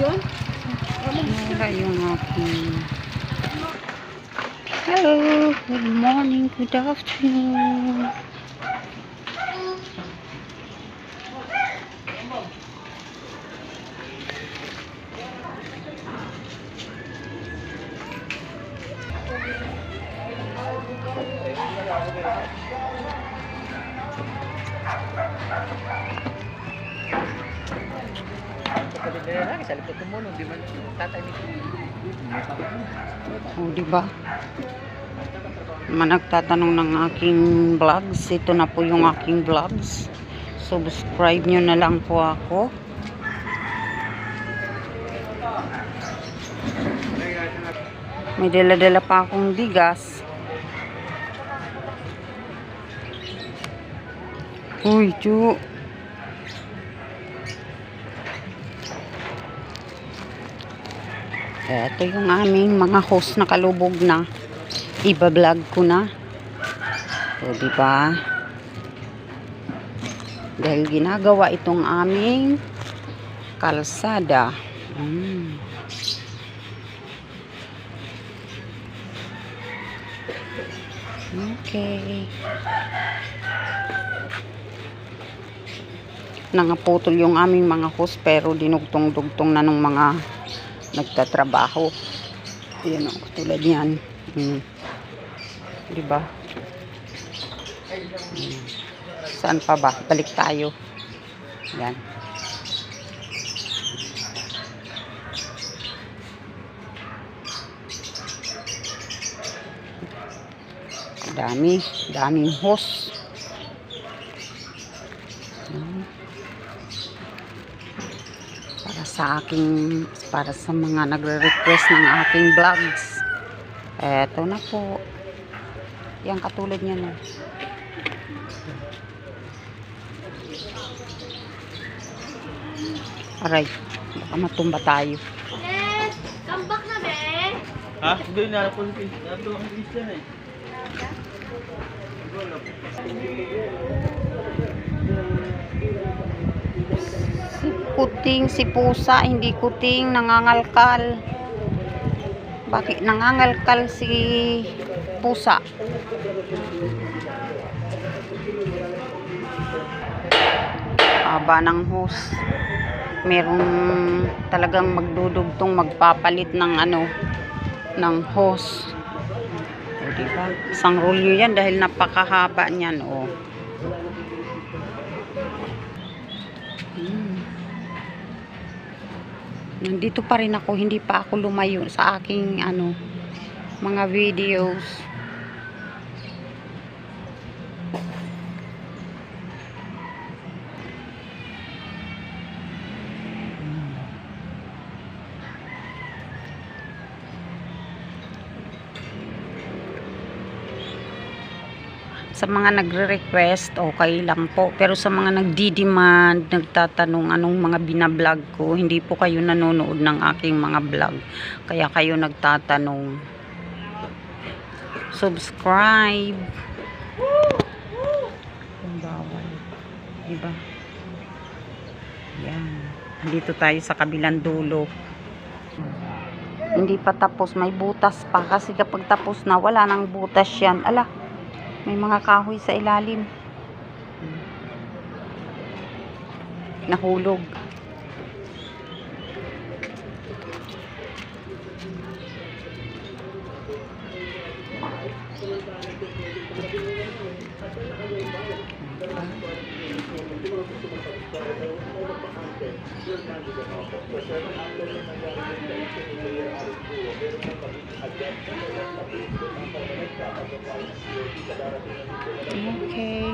Wala yung aking... Hello, good morning, good afternoon. Oh, diba? Nagtatanong ng aking vlogs. Ito na po yung aking vlogs. Subscribe nyo na lang po ako. May dala-dala pa akong bigas. Uy, Chu. Ito yung aming mga host na kalubog na. Iba-vlog ko na. O, diba? Dahil ginagawa itong aming kalsada. Okay. Nangaputol yung aming mga host pero dinugtong-dugtong na ng mga nagtatrabaho. Ayan o, tulad yan. Diba? Saan pa ba? Balik tayo. Yan. Daming hose. Para sa mga nagre-request ng aking vlogs. Eto na po. Yan, katulad niya na. Aray, baka matumba tayo. Come back na, be. Ha? Hindi na po ang Christian eh. Si kuting, si pusa, hindi kuting, nangangalkal. Bakit nangangalkal si pusa? Aba ng hose. Merong talagang magdudugtong magpapalit ng ng hose. O, diba? Isang rolyo yan dahil napakahaba niyan. O. Nandito pa rin ako, hindi pa ako lumayo sa aking mga videos. Sa mga nagre-request, okay lang po. Pero sa mga nagdi-demand, nagtatanong anong mga binablog ko, hindi po kayo nanonood ng aking mga vlog. Kaya kayo nagtatanong. Subscribe. Ang bawal. Diba? Yan. Dito tayo sa kabilang dulo. Hindi pa tapos. May butas pa. Kasi kapag tapos na, wala nang butas yan. Ala. May mga kahoy sa ilalim. Nahulog. Okay.